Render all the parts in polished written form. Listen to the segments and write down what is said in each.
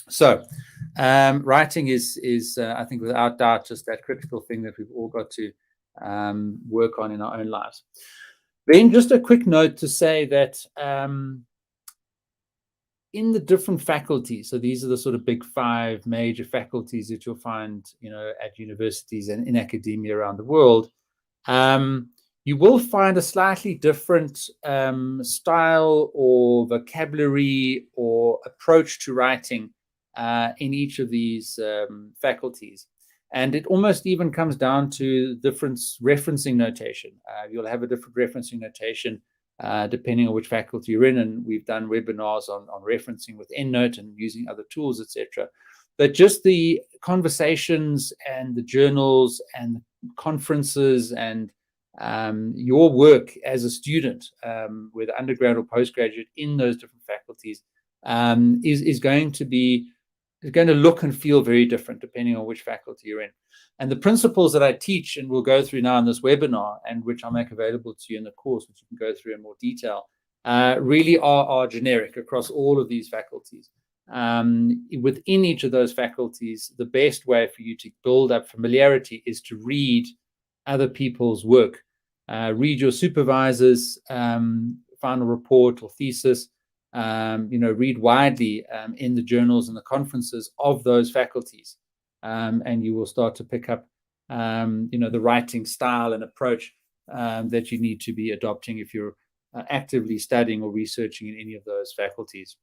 So writing is I think without doubt just that critical thing that we've all got to work on in our own lives. Then just a quick note to say that in the different faculties, so these are the sort of big 5 major faculties that you'll find, at universities and in academia around the world, you will find a slightly different style or vocabulary or approach to writing in each of these faculties. And it almost even comes down to different referencing notation. You'll have a different referencing notation depending on which faculty you're in. And we've done webinars on referencing with EndNote and using other tools, etc. But just the conversations and the journals and conferences and your work as a student, whether undergrad or postgraduate in those different faculties, is going to look and feel very different depending on which faculty you're in. And the principles that I teach and we'll go through now in this webinar, and which I'll make available to you in the course, which you can go through in more detail, really are generic across all of these faculties. Within each of those faculties, the best way for you to build up familiarity is to read other people's work. Read your supervisor's final report or thesis. Read widely in the journals and the conferences of those faculties, and you will start to pick up, the writing style and approach that you need to be adopting if you're actively studying or researching in any of those faculties.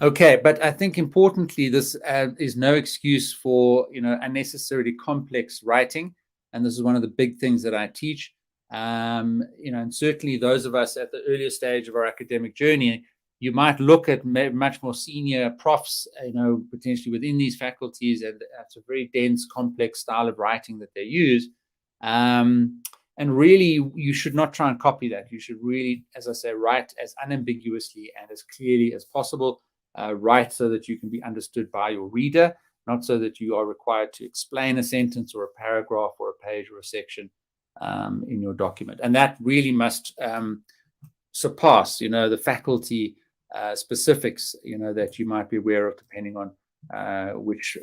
Okay, but I think importantly, this is no excuse for unnecessarily complex writing, and this is one of the big things that I teach. And certainly those of us at the earlier stage of our academic journey, you might look at much more senior profs, potentially within these faculties, and that's a very dense, complex style of writing that they use. And really, you should not try and copy that. You should really, as I say, write as unambiguously and as clearly as possible. Write so that you can be understood by your reader, not so that you are required to explain a sentence or a paragraph or a page or a section in your document. And that really must surpass, the faculty specifics, that you might be aware of depending on which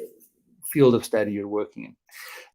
field of study you're working in.